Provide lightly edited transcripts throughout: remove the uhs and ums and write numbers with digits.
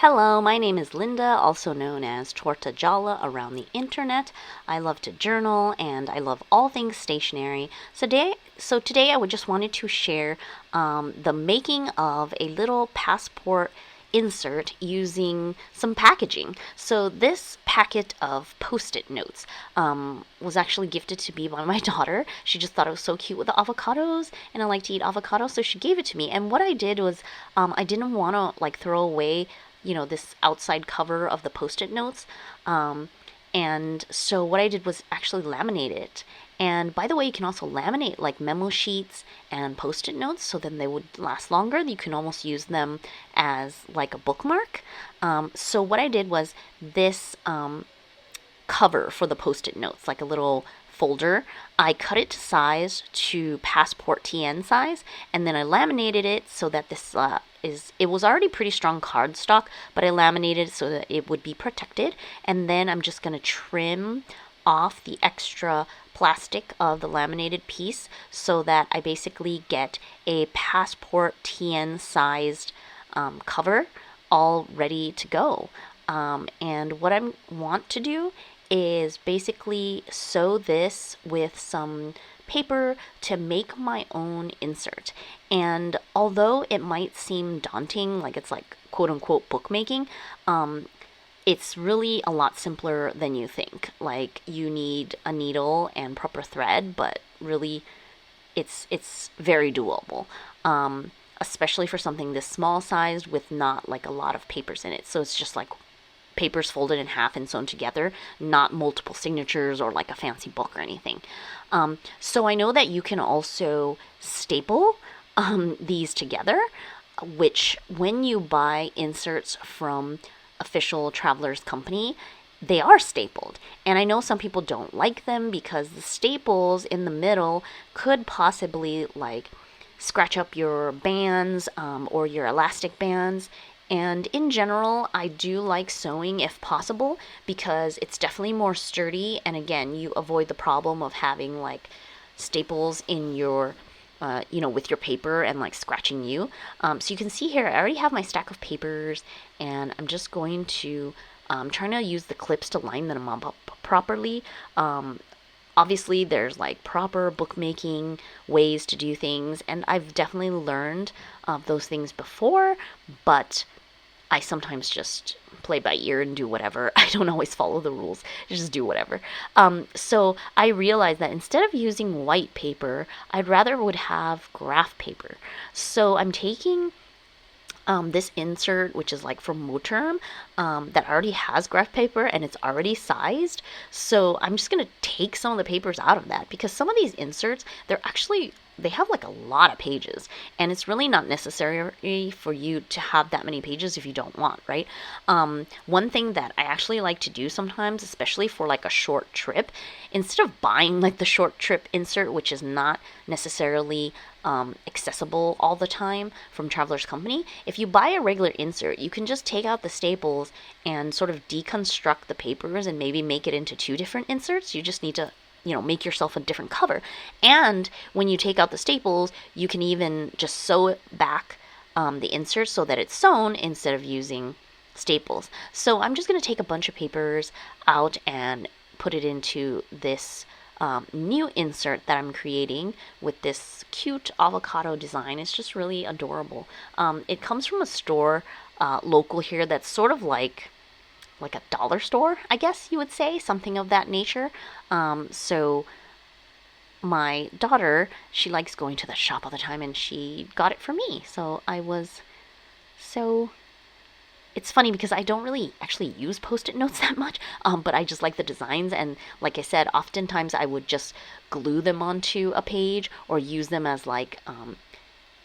Hello, my name is Linda, also known as Tortagialla around the internet. I love to journal and I love all things stationery. So today I would just wanted to share the making of a little passport insert using some packaging. So this packet of post-it notes was actually gifted to me by my daughter. She just thought it was so cute with the avocados, and I like to eat avocados, so she gave it to me. And what I did was I didn't want to like throw away this outside cover of the post-it notes. And so what I did was actually laminate it. And by the way, you can also laminate like memo sheets and post-it notes so then they would last longer. You can almost use them as like a bookmark. So what I did was this cover for the post-it notes, like a little folder. I cut it to size to passport TN size, and then I laminated it so that this it was already pretty strong cardstock, but I laminated it so that it would be protected. And then I'm just going to trim off the extra plastic of the laminated piece so that I basically get a passport TN sized cover all ready to go. And what I want to do is basically sew this with some paper to make my own insert. And although it might seem daunting, like it's like quote unquote bookmaking, it's really a lot simpler than you think. Like you need a needle and proper thread, but really it's very doable. Especially for something this small sized with not like a lot of papers in it. So it's just like papers folded in half and sewn together, not multiple signatures or like a fancy book or anything. So I know that you can also staple these together, which when you buy inserts from official Travelers Company, they are stapled. And I know some people don't like them because the staples in the middle could possibly like scratch up your bands or your elastic bands. And in general, I do like sewing if possible because it's definitely more sturdy. And again, you avoid the problem of having like staples in your, with your paper and like scratching you. So you can see here, I already have my stack of papers and I'm just going to, trying to use the clips to line them up properly. Obviously, there's like proper bookmaking ways to do things, and I've definitely learned of those things before, but I sometimes just play by ear and do whatever. I don't always follow the rules, just do whatever. So I realized that instead of using white paper, I'd rather would have graph paper. So I'm taking this insert, which is like from Moterm, that already has graph paper and it's already sized. So I'm just going to take some of the papers out of that because some of these inserts, they have like a lot of pages and it's really not necessary for you to have that many pages if you don't want, right? One thing that I actually like to do sometimes, especially for like a short trip, instead of buying like the short trip insert, which is not necessarily accessible all the time from Travelers Company, if you buy a regular insert, you can just take out the staples and sort of deconstruct the papers and maybe make it into two different inserts. You just need to make yourself a different cover. And when you take out the staples, you can even just sew it back, the insert, so that it's sewn instead of using staples. So I'm just going to take a bunch of papers out and put it into this new insert that I'm creating with this cute avocado design. It's just really adorable. It comes from a store local here that's sort of like a dollar store, I guess you would say, something of that nature. So my daughter, she likes going to the shop all the time and she got it for me. It's funny because I don't really actually use post-it notes that much, but I just like the designs. And like I said, oftentimes I would just glue them onto a page or use them as like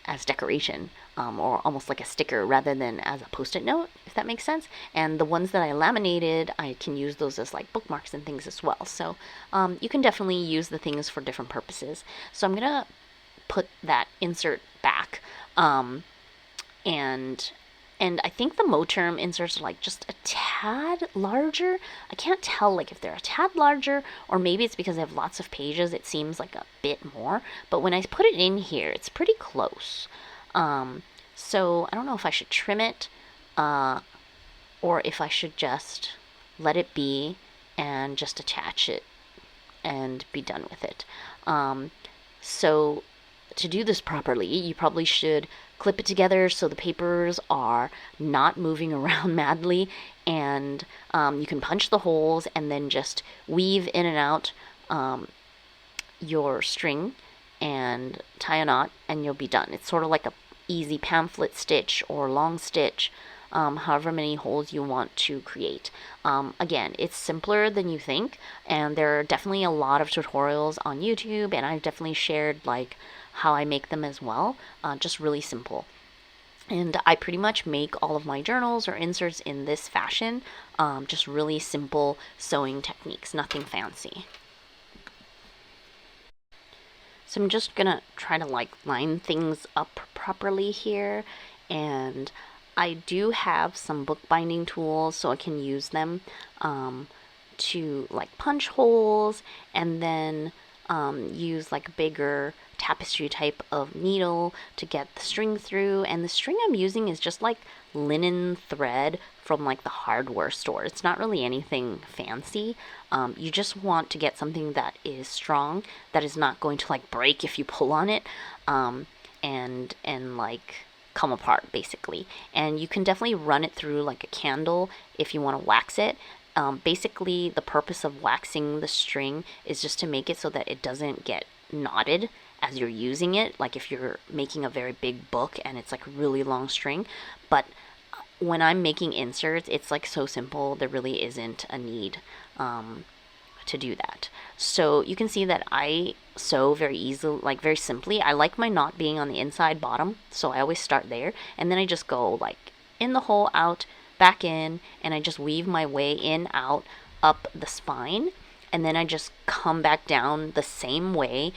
as decoration, or almost like a sticker rather than as a post-it note, if that makes sense. And the ones that I laminated, I can use those as like bookmarks and things as well. So you can definitely use the things for different purposes. So I'm gonna put that insert back, and I think the Moterm inserts are like just a tad larger. I can't tell like if they're a tad larger or maybe it's because they have lots of pages. It seems like a bit more. But when I put it in here, it's pretty close. So I don't know if I should trim it. or if I should just let it be and just attach it and be done with it. So to do this properly, you probably should clip it together so the papers are not moving around madly, and you can punch the holes and then just weave in and out your string and tie a knot, and you'll be done. It's sort of like a easy pamphlet stitch or long stitch, however many holes you want to create. Again, it's simpler than you think, and there are definitely a lot of tutorials on YouTube, and I've definitely shared like how I make them as well. Just really simple. And I pretty much make all of my journals or inserts in this fashion, just really simple sewing techniques, nothing fancy. So I'm just gonna try to like line things up properly here, and I do have some bookbinding tools so I can use them to like punch holes, and then use like a bigger tapestry type of needle to get the string through. And the string I'm using is just like linen thread from like the hardware store. It's not really anything fancy. You just want to get something that is strong, that is not going to like break if you pull on it, and like come apart basically. And you can definitely run it through like a candle if you want to wax it. Basically, the purpose of waxing the string is just to make it so that it doesn't get knotted as you're using it, like if you're making a very big book and it's like a really long string. But when I'm making inserts, it's like so simple, there really isn't a need to do that. So you can see that I sew very easily, like very simply. I like my knot being on the inside bottom, so I always start there, and then I just go like in the hole, out, back in, and I just weave my way in, out, up the spine, and then I just come back down the same way,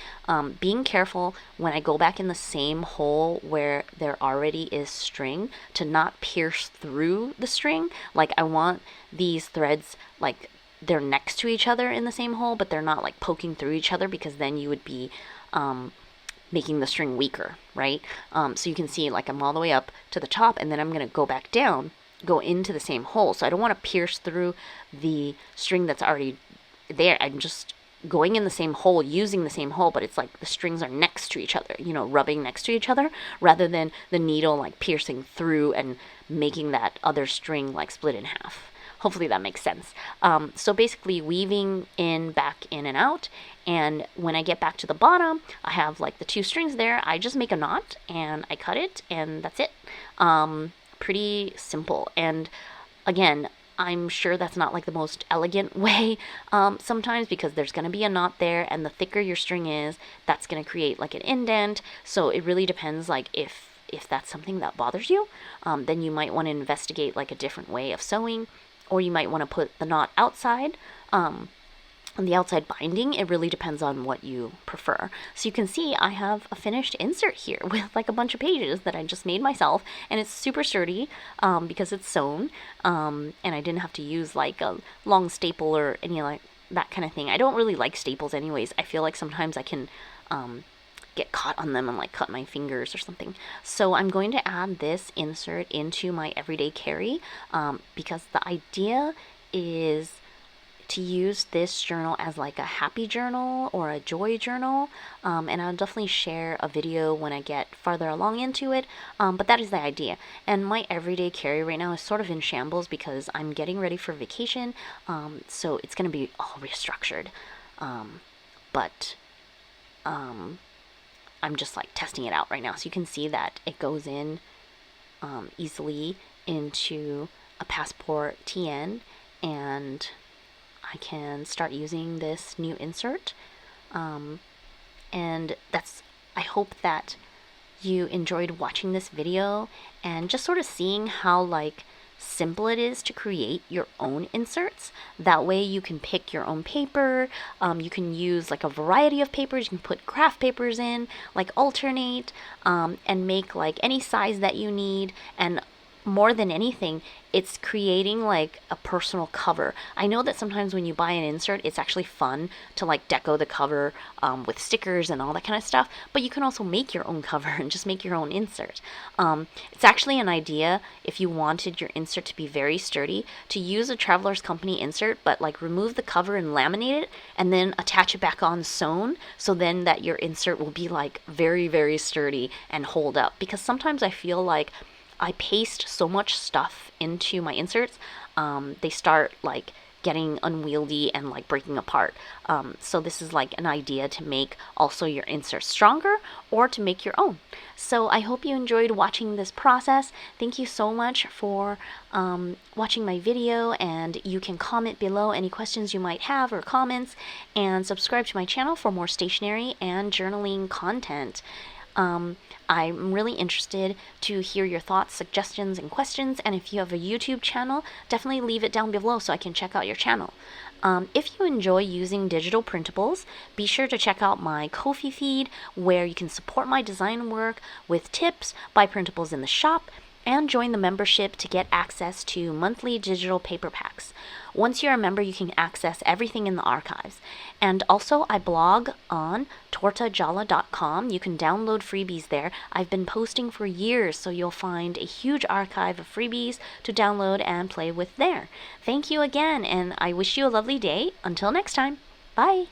being careful when I go back in the same hole where there already is string to not pierce through the string. Like I want these threads like they're next to each other in the same hole, but they're not like poking through each other, because then you would be making the string weaker, right? So you can see like I'm all the way up to the top, and then I'm gonna go back down, go into the same hole. So I don't want to pierce through the string that's already there. I'm just going in the same hole, using the same hole, but it's like the strings are next to each other, you know, rubbing next to each other, rather than the needle like piercing through and making that other string like split in half. Hopefully that makes sense. So basically weaving in, back in and out, and when I get back to the bottom, I have like the two strings there. I just make a knot and I cut it, and that's it. Pretty simple. And again, I'm sure that's not like the most elegant way sometimes, because there's going to be a knot there, and the thicker your string is, that's going to create like an indent. So it really depends, like if that's something that bothers you, then you might want to investigate like a different way of sewing, or you might want to put the knot outside. On the outside binding, it really depends on what you prefer. So you can see I have a finished insert here with like a bunch of pages that I just made myself, and it's super sturdy because it's sewn, and I didn't have to use like a long staple or any like that kind of thing. I don't really like staples anyways. I feel like sometimes I can get caught on them and like cut my fingers or something. So I'm going to add this insert into my everyday carry, because the idea is to use this journal as like a happy journal or a joy journal, and I'll definitely share a video when I get farther along into it, but that is the idea. And my everyday carry right now is sort of in shambles because I'm getting ready for vacation, so it's going to be all restructured, but I'm just like testing it out right now. So you can see that it goes in easily into a passport TN, and I can start using this new insert, and that's, I hope that you enjoyed watching this video and just sort of seeing how like simple it is to create your own inserts. That way you can pick your own paper, you can use like a variety of papers, you can put craft papers in, like alternate, and make like any size that you need. And more than anything, it's creating like a personal cover. I know that sometimes when you buy an insert, it's actually fun to like deco the cover with stickers and all that kind of stuff, but you can also make your own cover and just make your own insert. It's actually an idea, if you wanted your insert to be very sturdy, to use a Traveler's Company insert, but like remove the cover and laminate it and then attach it back on sewn, so then that your insert will be like very, very sturdy and hold up. Because sometimes I feel like I paste so much stuff into my inserts, they start like getting unwieldy and like breaking apart. So this is like an idea to make also your inserts stronger or to make your own. So I hope you enjoyed watching this process. Thank you so much for watching my video, and you can comment below any questions you might have or comments, and subscribe to my channel for more stationery and journaling content. I'm really interested to hear your thoughts, suggestions, and questions, and if you have a YouTube channel, definitely leave it down below so I can check out your channel. If you enjoy using digital printables, be sure to check out my Ko-fi feed, where you can support my design work with tips, buy printables in the shop, and join the membership to get access to monthly digital paper packs. Once you're a member, you can access everything in the archives. And also, I blog on tortagialla.com. You can download freebies there. I've been posting for years, so you'll find a huge archive of freebies to download and play with there. Thank you again, and I wish you a lovely day. Until next time, bye!